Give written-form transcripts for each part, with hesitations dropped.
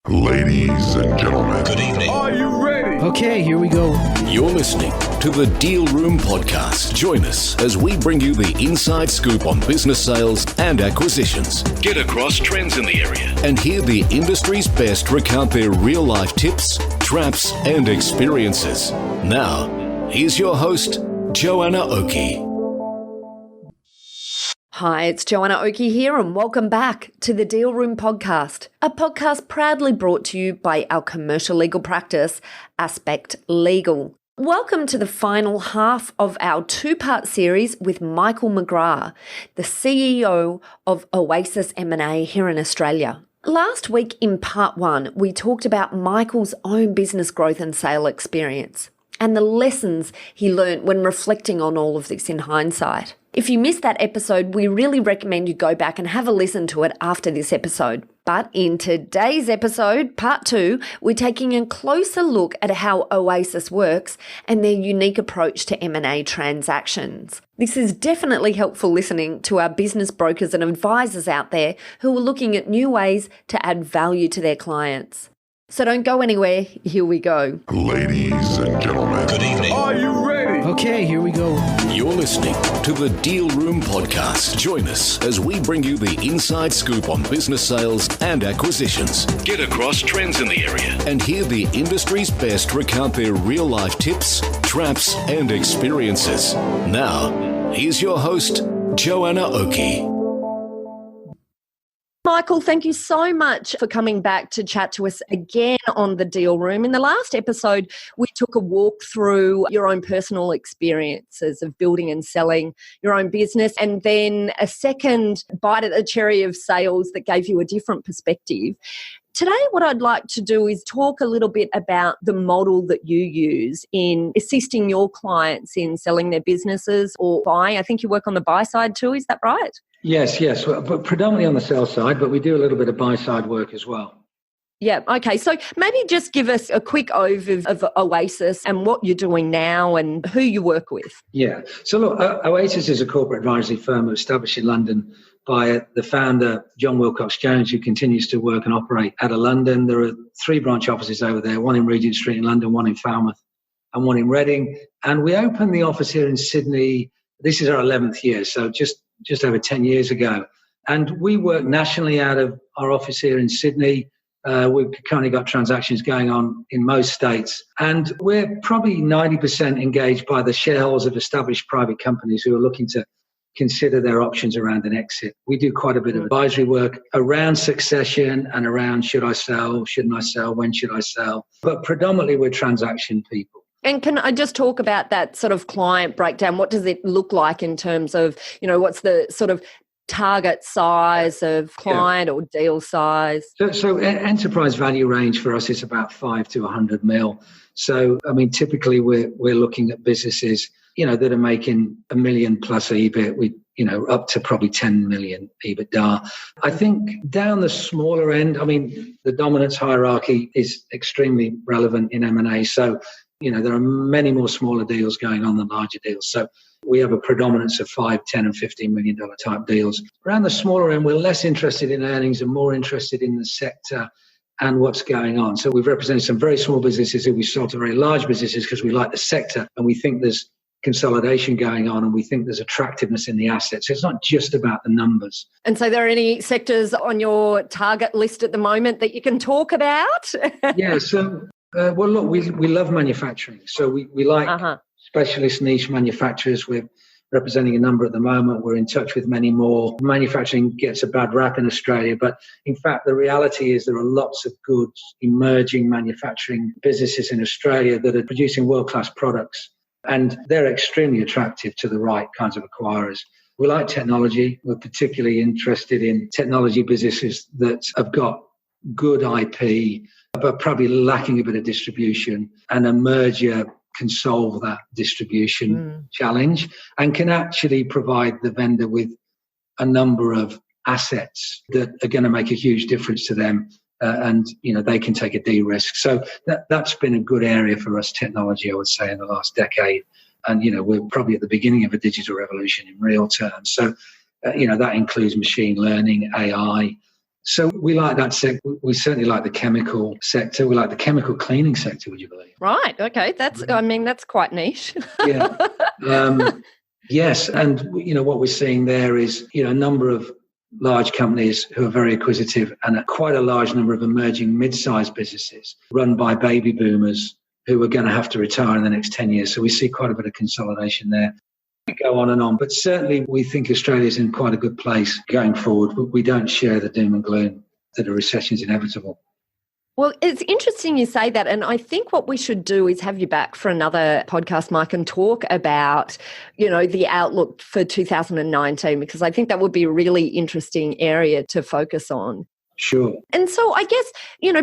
Ladies and gentlemen, Good evening. Are you ready? Okay, here we go. You're listening to the Deal Room Podcast. Join us as we bring you the inside scoop on business sales and acquisitions. Get across trends in the area and hear the industry's best recount their real-life tips, traps, and experiences. Now, here's your host, Joanna Oakey. Hi, it's Joanna Oakey here, and welcome back to the Deal Room Podcast, a podcast proudly brought to you by our commercial legal practice, Aspect Legal. Welcome to the final half of our two-part series with Michael McGrath, the CEO of Oasis M&A here in Australia. Last week in part one, we talked about Michael's own business growth and sale experience and the lessons he learned when reflecting on all of this in hindsight. If you missed that episode, we really recommend you go back and have a listen to it after this episode. But in today's episode, part two, we're taking a closer look at how Oasis works and their unique approach to M&A transactions. This is definitely helpful listening to our business brokers and advisors out there who are looking at new ways to add value to their clients. So don't go anywhere, here we go. ladies and gentlemen, Good evening. Are you ready? Okay, here we go. You're listening to the Deal Room Podcast. Join us as we bring you the inside scoop on business sales and acquisitions. Get across trends in the area and hear the industry's best recount their real-life tips, traps, and experiences. Now, here's your host, Joanna Oakey. Michael, thank you so much for coming back to chat to us again on the Deal Room. In the last episode, we took a walk through your own personal experiences of building and selling your own business, and then a second bite at the cherry of sales that gave you a different perspective. Today, what I'd like to do is talk a little bit about the model that you use in assisting your clients in selling their businesses or buying. I think you work on the buy side too, is that right? Yes, well, but predominantly on the sell side, but we do a little bit of buy side work as well. Yeah, okay. So maybe just give us a quick overview of Oasis and what you're doing now and who you work with. Yeah. So look, Oasis is a corporate advisory firm established in London by the founder, John Wilcox-Jones, who continues to work and operate out of London. There are 3 branch offices over there, one in Regent Street in London, one in Falmouth, and one in Reading. And we opened the office here in Sydney. This is our 11th year, so just over 10 years ago. And we work nationally out of our office here in Sydney. We've currently got transactions going on in most states. And we're probably 90% engaged by the shareholders of established private companies who are looking to consider their options around an exit. We do quite a bit of advisory work around succession and around should I sell, shouldn't I sell, when should I sell. But predominantly we're transaction people. And can I just talk about that sort of client breakdown? What does it look like in terms of, what's the sort of target size of client or deal size? So enterprise value range for us is about 5 to 100 mil. So, typically we're looking at businesses, that are making $1 million plus EBIT, up to probably 10 million EBITDA. I think down the smaller end, the dominance hierarchy is extremely relevant in M&A. So, there are many more smaller deals going on than larger deals. So we have a predominance of $5, $10 and $15 million type deals. Around the smaller end, we're less interested in earnings and more interested in the sector and what's going on. So we've represented some very small businesses who we sold to very large businesses because we like the sector and we think there's consolidation going on and we think there's attractiveness in the assets. So it's not just about the numbers. And so there are any sectors on your target list at the moment that you can talk about? Yeah, so well, look, we love manufacturing. So we like specialist niche manufacturers. We're representing a number at the moment. We're in touch with many more. Manufacturing gets a bad rap in Australia, but in fact, the reality is there are lots of good emerging manufacturing businesses in Australia that are producing world-class products, and they're extremely attractive to the right kinds of acquirers. We like technology. We're particularly interested in technology businesses that have got good IP, but probably lacking a bit of distribution, and a merger can solve that distribution challenge and can actually provide the vendor with a number of assets that are going to make a huge difference to them, and they can take a de-risk. So that's been a good area for us, technology, I would say, in the last decade. And we're probably at the beginning of a digital revolution in real terms. So that includes machine learning, AI, So we like that sector. We certainly like the chemical sector. We like the chemical cleaning sector, would you believe? Right. Okay. That's quite niche. Yeah. Yes. And, what we're seeing there is, a number of large companies who are very acquisitive and quite a large number of emerging mid-sized businesses run by baby boomers who are going to have to retire in the next 10 years. So we see quite a bit of consolidation there. We go on and on, but certainly we think Australia's in quite a good place going forward. But we don't share the doom and gloom that a recession is inevitable. Well, it's interesting you say that. And I think what we should do is have you back for another podcast, Mike, and talk about, the outlook for 2019, because I think that would be a really interesting area to focus on. Sure. And so I guess,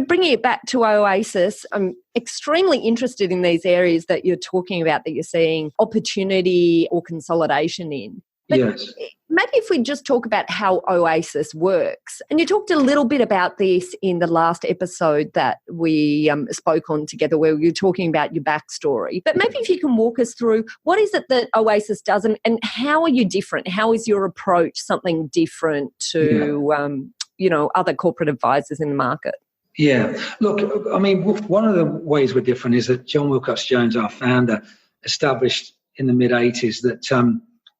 bringing it back to Oasis, I'm extremely interested in these areas that you're talking about, that you're seeing opportunity or consolidation in. But yes. Maybe if we just talk about how Oasis works. And you talked a little bit about this in the last episode that we spoke on together, where you were talking about your backstory. But maybe if you can walk us through, what is it that Oasis does, and how are you different? How is your approach something different to, other corporate advisors in the market? Yeah. Look, I mean, one of the ways we're different is that John Wilcox-Jones, our founder, established in the mid-'80s that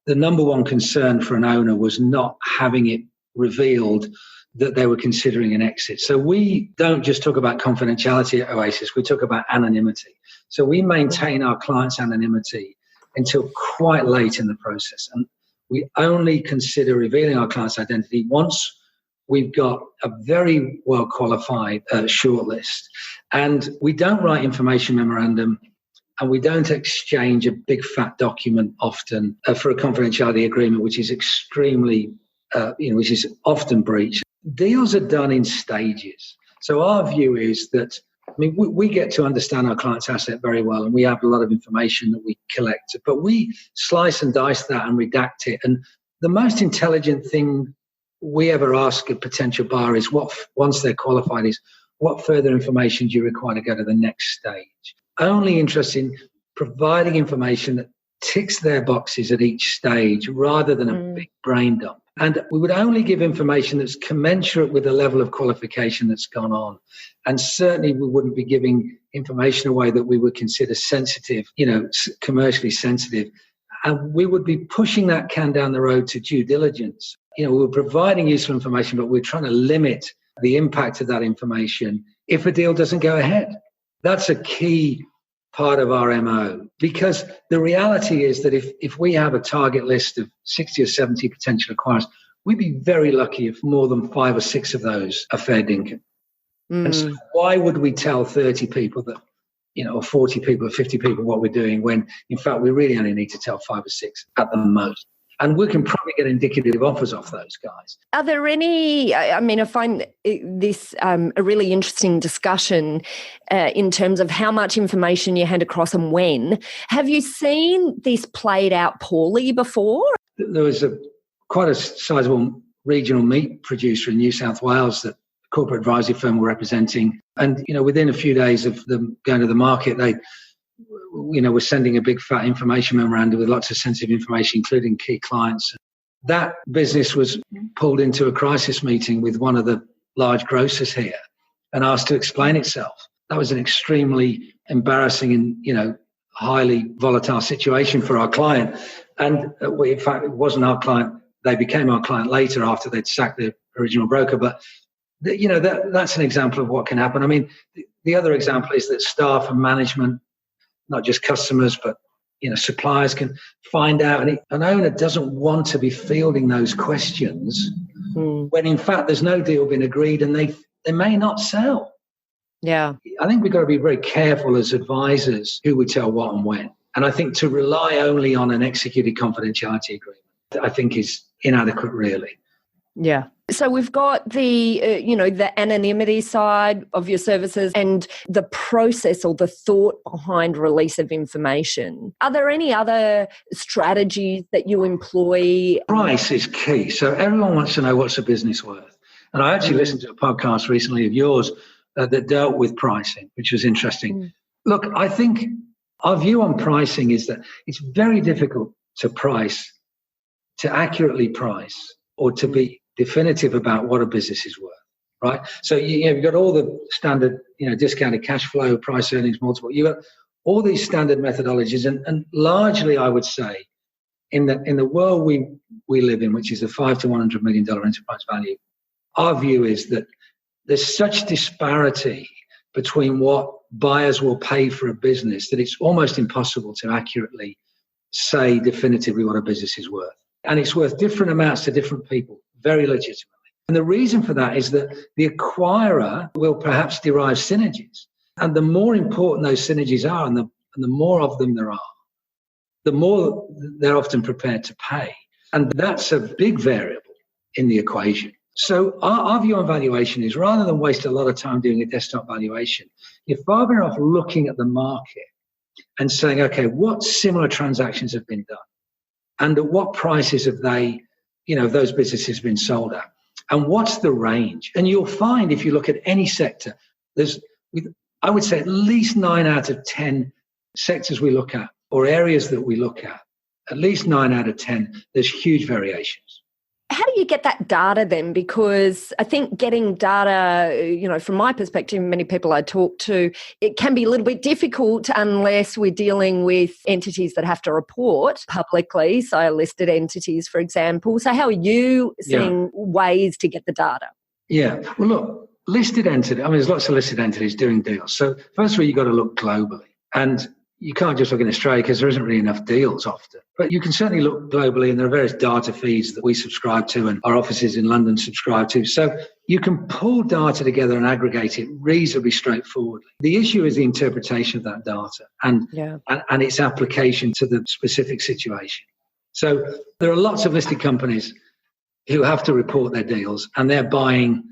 the number one concern for an owner was not having it revealed that they were considering an exit. So we don't just talk about confidentiality at Oasis, we talk about anonymity. So we maintain our clients' anonymity until quite late in the process. And we only consider revealing our client's identity once we've got a very well-qualified shortlist. And we don't write information memorandum, and we don't exchange a big fat document often for a confidentiality agreement, which is extremely, which is often breached. Deals are done in stages. So our view is that, we get to understand our client's asset very well, and we have a lot of information that we collect, but we slice and dice that and redact it. And the most intelligent thing we ever ask a potential buyer is, once they're qualified, is what further information do you require to go to the next stage? Only interested in providing information that ticks their boxes at each stage rather than a big brain dump. And we would only give information that's commensurate with the level of qualification that's gone on. And certainly we wouldn't be giving information away that we would consider sensitive, commercially sensitive. And we would be pushing that can down the road to due diligence. We're providing useful information, but we're trying to limit the impact of that information if a deal doesn't go ahead. That's a key part of our MO, because the reality is that if we have a target list of 60 or 70 potential acquirers, we'd be very lucky if more than 5 or 6 of those are fair dinkum. And so why would we tell 30 people that, or 40 people or 50 people what we're doing, when in fact we really only need to tell 5 or 6 at the most? And we can probably get indicative offers off those guys. Are there any, I find this a really interesting discussion in terms of how much information you hand across and when. Have you seen this played out poorly before? There was quite a sizable regional meat producer in New South Wales that the corporate advisory firm were representing. And, within a few days of them going to the market, they we're sending a big fat information memorandum with lots of sensitive information, including key clients. That business was pulled into a crisis meeting with one of the large grocers here and asked to explain itself. That was an extremely embarrassing and, highly volatile situation for our client. And in fact, it wasn't our client. They became our client later after they'd sacked the original broker. But, that's an example of what can happen. The other example is that staff and management, not just customers, but suppliers, can find out, and an owner doesn't want to be fielding those questions when in fact there's no deal been agreed and they may not sell. Yeah. I think we've got to be very careful as advisors who we tell what and when. And I think to rely only on an executed confidentiality agreement, I think is inadequate, really. Yeah. So we've got the, the anonymity side of your services and the process or the thought behind release of information. Are there any other strategies that you employ? Price is key. So everyone wants to know what's a business worth. And I actually listened to a podcast recently of yours that dealt with pricing, which was interesting. Look, I think our view on pricing is that it's very difficult to accurately price or to be definitive about what a business is worth. right? So you've got all the standard, discounted cash flow, price earnings multiple. You've got all these standard methodologies, and largely, I would say, in the world we live in, which is a $5 to $100 million enterprise value, our view is that there's such disparity between what buyers will pay for a business that it's almost impossible to accurately say definitively what a business is worth. And it's worth different amounts to different people, very legitimately. And the reason for that is that the acquirer will perhaps derive synergies. And the more important those synergies are, and the more of them there are, the more they're often prepared to pay. And that's a big variable in the equation. So our view on valuation is, rather than waste a lot of time doing a desktop valuation, you're far better off looking at the market and saying, okay, what similar transactions have been done? And at what prices have those businesses been sold at? And what's the range? And you'll find, if you look at any sector, I would say at least 9 out of 10 sectors we look at, or areas that we look at least 9 out of 10, there's huge variations. How do you get that data then? Because I think getting data, from my perspective, many people I talk to, it can be a little bit difficult unless we're dealing with entities that have to report publicly, so listed entities, for example. So how are you seeing ways to get the data? Yeah, well, look, listed entity, there's lots of listed entities doing deals. So first of all, you've got to look globally. And you can't just look in Australia because there isn't really enough deals often. But you can certainly look globally, and there are various data feeds that we subscribe to and our offices in London subscribe to. So you can pull data together and aggregate it reasonably straightforwardly. The issue is the interpretation of that data and its application to the specific situation. So there are lots of listed companies who have to report their deals, and they're buying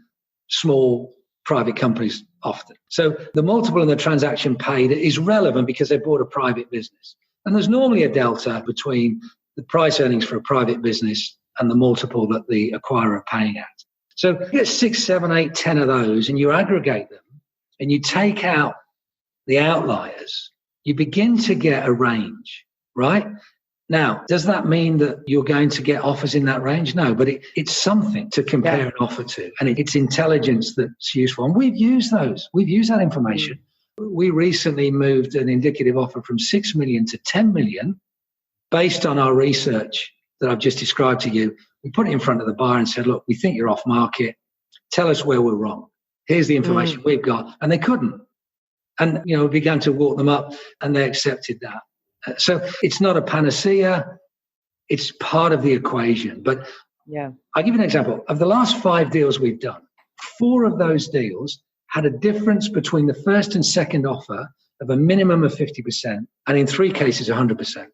small private companies often. So the multiple in the transaction paid is relevant because they bought a private business. And there's normally a delta between the price earnings for a private business and the multiple that the acquirer are paying at. So you get 6, 7, 8, 10 of those, and you aggregate them and you take out the outliers, you begin to get a range, right? Now, does that mean that you're going to get offers in that range? No, but it's something to compare an offer to, and it's intelligence that's useful. And we've used those. We've used that information. We recently moved an indicative offer from 6 million to 10 million based on our research that I've just described to you. We put it in front of the buyer and said, look, we think you're off market. Tell us where we're wrong. Here's the information we've got. And they couldn't. And, we began to walk them up, and they accepted that. So it's not a panacea, it's part of the equation. But I'll give you an example. Of the last 5 deals we've done, 4 of those deals had a difference between the first and second offer of a minimum of 50%, and in 3 cases, 100%.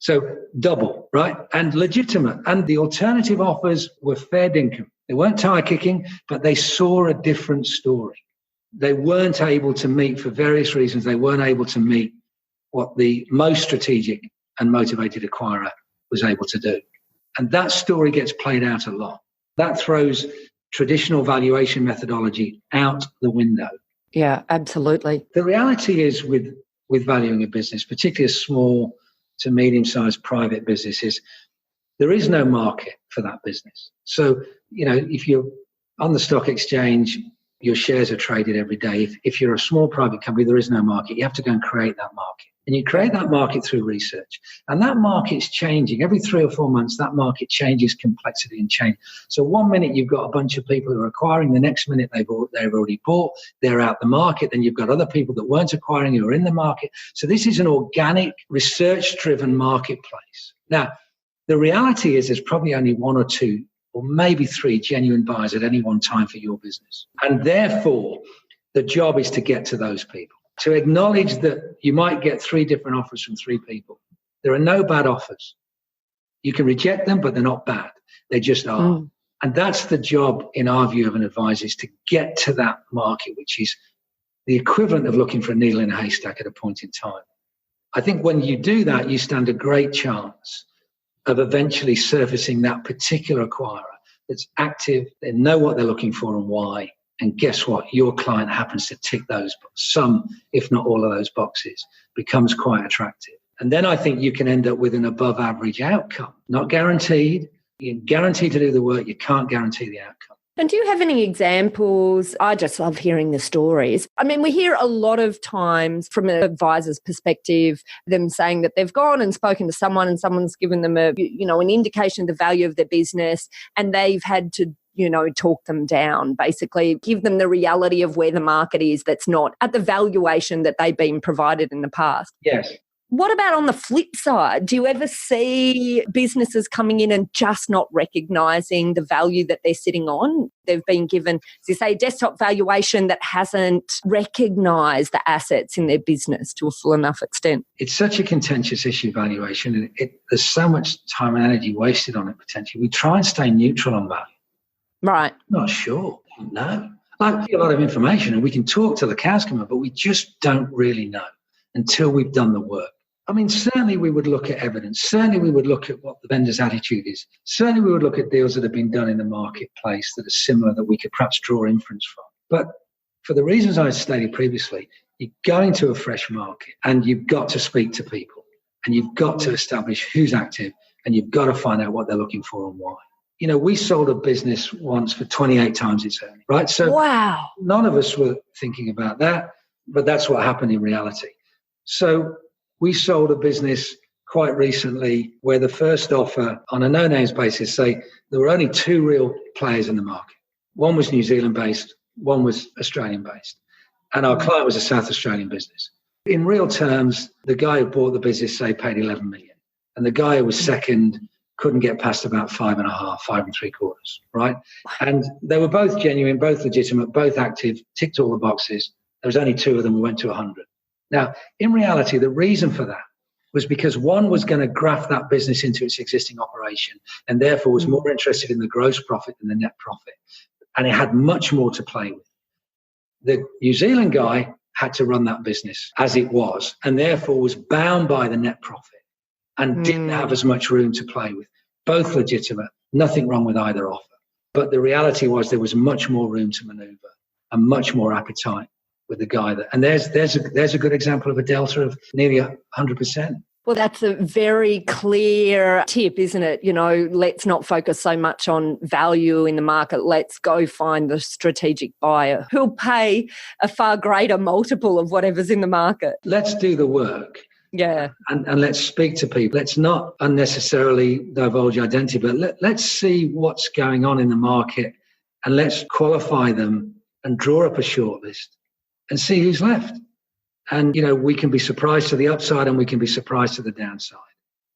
So double, right? And legitimate. And the alternative offers were fair dinkum. They weren't tire kicking, but they saw a different story. They weren't able to meet, for various reasons, they weren't able to meet what the most strategic and motivated acquirer was able to do. And that story gets played out a lot. That throws traditional valuation methodology out the window. Yeah, absolutely. The reality is with valuing a business, particularly a small to medium-sized private business, is there is no market for that business. So, if you're on the stock exchange, your shares are traded every day. If you're a small private company, there is no market. You have to go and create that market. And you create that market through research. And that market's changing. Every 3 or 4 months, that market changes complexity and change. So one minute you've got a bunch of people who are acquiring, the next minute they've already bought, they're out the market. Then you've got other people that weren't acquiring who are in the market. So this is an organic, research-driven marketplace. Now, the reality is there's probably only 1 or 2 or maybe 3 genuine buyers at any one time for your business. And therefore, the job is to get to those people, to acknowledge that you might get 3 different offers from 3 people. There are no bad offers. You can reject them, but they're not bad. They just are. And that's the job, in our view, of an advisor, is to get to that market, which is the equivalent of looking for a needle in a haystack at a point in time. I think when you do that, you stand a great chance of eventually surfacing that particular acquirer that's active, they know what they're looking for and why. And guess what? Your client happens to tick those, some, if not all of those boxes, becomes quite attractive. And then I think you can end up with an above average outcome. Not guaranteed. You're guaranteed to do the work. You can't guarantee the outcome. And do you have any examples? I just love hearing the stories. I mean, we hear a lot of times from an advisor's perspective, them saying that they've gone and spoken to someone and someone's given them an indication of the value of their business, and they've had to talk them down, basically give them the reality of where the market is that's not at the valuation that they've been provided in the past. Yes. What about on the flip side? Do you ever see businesses coming in and just not recognising the value that they're sitting on? They've been given, as you say, desktop valuation that hasn't recognised the assets in their business to a full enough extent. It's such a contentious issue, valuation. There's so much time and energy wasted on it potentially. We try and stay neutral on value. Right. Not sure. No. Like, we get a lot of information and we can talk till the cows come up, but we just don't really know until we've done the work. I mean, certainly we would look at evidence. Certainly we would look at what the vendor's attitude is. Certainly we would look at deals that have been done in the marketplace that are similar that we could perhaps draw inference from. But for the reasons I stated previously, you go into a fresh market and you've got to speak to people and you've got to establish who's active and you've got to find out what they're looking for and why. We sold a business once for 28 times its earnings, right? So wow. None of us were thinking about that, but that's what happened in reality. So we sold a business quite recently where the first offer on a no-names basis, say there were only two real players in the market. One was New Zealand-based, one was Australian-based. And our client was a South Australian business. In real terms, the guy who bought the business, say, paid 11 million. And the guy who was second couldn't get past about 5.5, 5.75, right? And they were both genuine, both legitimate, both active, ticked all the boxes. There was only two of them who went to 100. Now, in reality, the reason for that was because one was going to graft that business into its existing operation and therefore was more interested in the gross profit than the net profit. And it had much more to play with. The New Zealand guy had to run that business as it was and therefore was bound by the net profit and didn't have as much room to play with. Both legitimate, nothing wrong with either offer. But the reality was there was much more room to maneuver and much more appetite with the guy that, and there's a good example of a delta of nearly 100%. Well, that's a very clear tip, isn't it? Let's not focus so much on value in the market. Let's go find the strategic buyer who'll pay a far greater multiple of whatever's in the market. Let's do the work. Yeah. And let's speak to people. Let's not unnecessarily divulge identity, but let's see what's going on in the market and let's qualify them and draw up a shortlist and see who's left. And, we can be surprised to the upside and we can be surprised to the downside.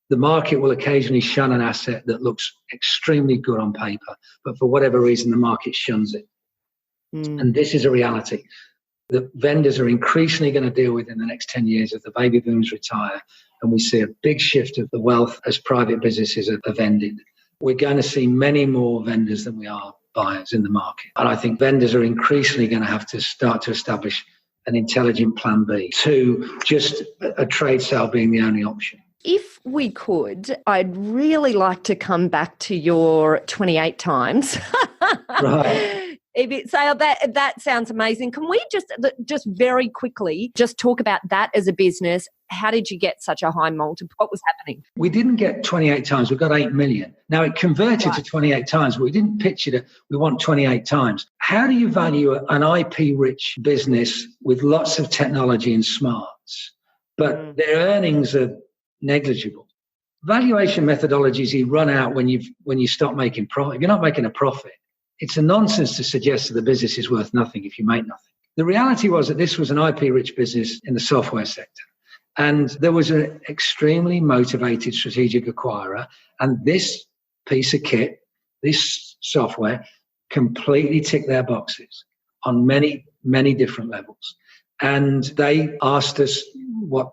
The market will occasionally shun an asset that looks extremely good on paper, but for whatever reason, the market shuns it. And this is a reality that vendors are increasingly going to deal with in the next 10 years as the baby boomers retire. And we see a big shift of the wealth as private businesses have ended. We're going to see many more vendors than we are buyers in the market. And I think vendors are increasingly going to have to start to establish an intelligent plan B to just a trade sale being the only option. If we could, I'd really like to come back to your 28 times. Right. EBIT sale, that sounds amazing. Can we just very quickly just talk about that as a business? How did you get such a high multiple? What was happening? We didn't get 28 times. We got 8 million. Now, it converted to 28 times, but we didn't pitch it. We want 28 times. How do you value an IP-rich business with lots of technology and smarts, but their earnings are negligible? Valuation methodologies you run out when you stop making profit. If you're not making a profit, it's a nonsense to suggest that the business is worth nothing if you make nothing. The reality was that this was an IP-rich business in the software sector. And there was an extremely motivated strategic acquirer. And this piece of kit, this software, completely ticked their boxes on many, many different levels. And they asked us what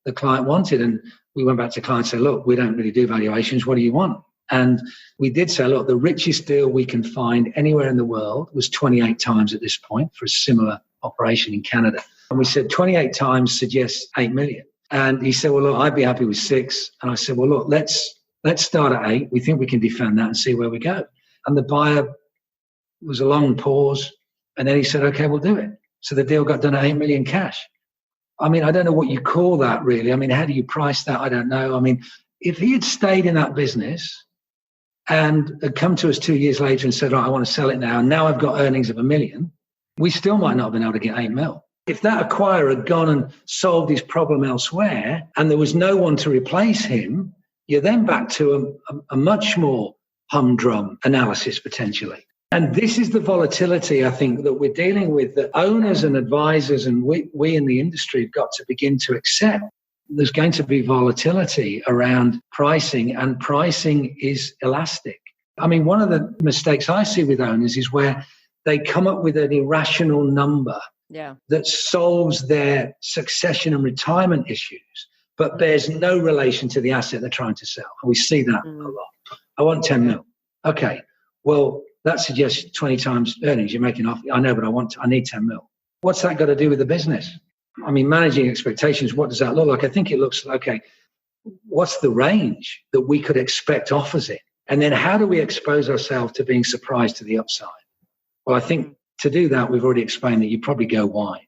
the client wanted. And we went back to the client and said, look, we don't really do valuations. What do you want? And we did say, look, the richest deal we can find anywhere in the world was 28 times at this point for a similar operation in Canada. And we said 28 times suggests 8 million. And he said, well, look, I'd be happy with 6. And I said, well, look, let's start at 8. We think we can defend that and see where we go. And the buyer was a long pause. And then he said, okay, we'll do it. So the deal got done at 8 million cash. I mean, I don't know what you call that really. I mean, how do you price that? I don't know. I mean, if he had stayed in that business and had come to us 2 years later and said, I want to sell it now, and now I've got earnings of $1 million, we still might not have been able to get 8 mil. If that acquirer had gone and solved his problem elsewhere and there was no one to replace him, you're then back to a much more humdrum analysis potentially. And this is the volatility, I think, that we're dealing with, that owners and advisors and we in the industry have got to begin to accept. There's going to be volatility around pricing, and pricing is elastic. I mean, one of the mistakes I see with owners is where they come up with an irrational number that solves their succession and retirement issues, but bears no relation to the asset they're trying to sell. And we see that a lot. I want 10 mil. Okay, well, that suggests 20 times earnings you're making off. I know, but I need 10 mil. What's that got to do with the business? I mean, managing expectations, what does that look like? I think it looks like, okay, what's the range that we could expect offers it? And then how do we expose ourselves to being surprised to the upside? Well, I think to do that, we've already explained that you probably go wide.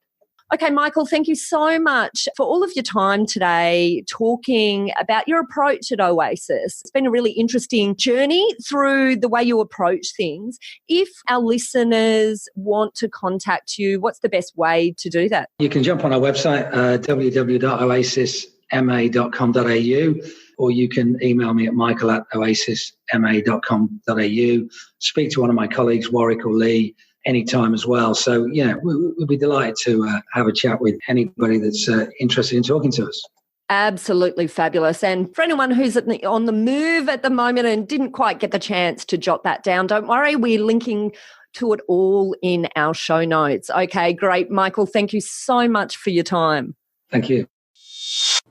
Okay, Michael, thank you so much for all of your time today talking about your approach at Oasis. It's been a really interesting journey through the way you approach things. If our listeners want to contact you, what's the best way to do that? You can jump on our website, www.oasisma.com.au, or you can email me at michael@oasisma.com.au. Speak to one of my colleagues, Warwick or Lee, anytime as well. So, we'll be delighted to have a chat with anybody that's interested in talking to us. Absolutely fabulous. And for anyone who's on the move at the moment and didn't quite get the chance to jot that down, don't worry, we're linking to it all in our show notes. Okay, great. Michael, thank you so much for your time. Thank you.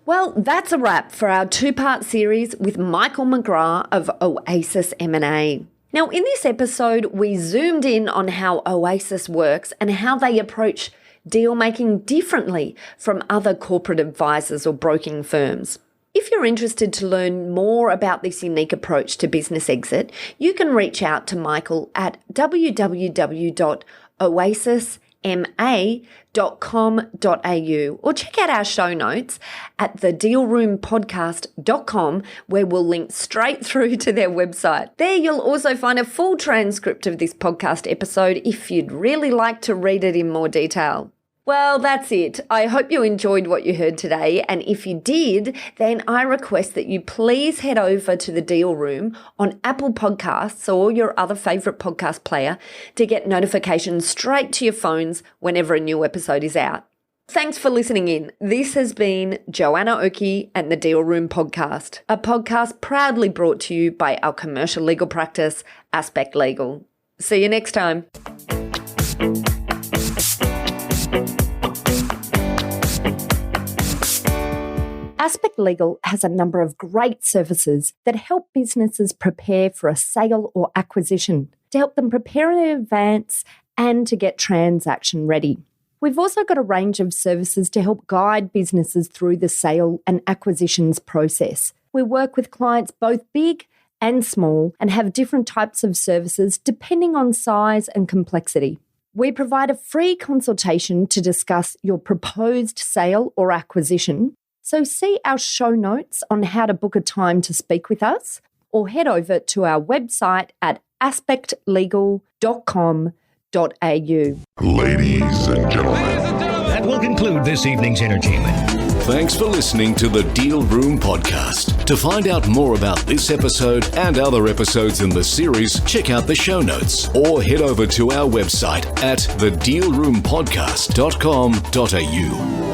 Well, that's a wrap for our two-part series with Michael McGrath of Oasis M&A. Now, in this episode, we zoomed in on how Oasis works and how they approach deal making differently from other corporate advisors or broking firms. If you're interested to learn more about this unique approach to business exit, you can reach out to Michael at www.oasisma.com.au or check out our show notes at thedealroompodcast.com, where we'll link straight through to their website. There you'll also find a full transcript of this podcast episode if you'd really like to read it in more detail. Well, that's it. I hope you enjoyed what you heard today. And if you did, then I request that you please head over to the Deal Room on Apple Podcasts or your other favourite podcast player to get notifications straight to your phones whenever a new episode is out. Thanks for listening in. This has been Joanna Oakey and the Deal Room Podcast, a podcast proudly brought to you by our commercial legal practice, Aspect Legal. See you next time. Aspect Legal has a number of great services that help businesses prepare for a sale or acquisition, to help them prepare in advance and to get transaction ready. We've also got a range of services to help guide businesses through the sale and acquisitions process. We work with clients both big and small and have different types of services depending on size and complexity. We provide a free consultation to discuss your proposed sale or acquisition. So see our show notes on how to book a time to speak with us, or head over to our website at aspectlegal.com.au. Ladies and gentlemen. That will conclude this evening's entertainment. Thanks for listening to the Deal Room Podcast. To find out more about this episode and other episodes in the series, check out the show notes or head over to our website at thedealroompodcast.com.au.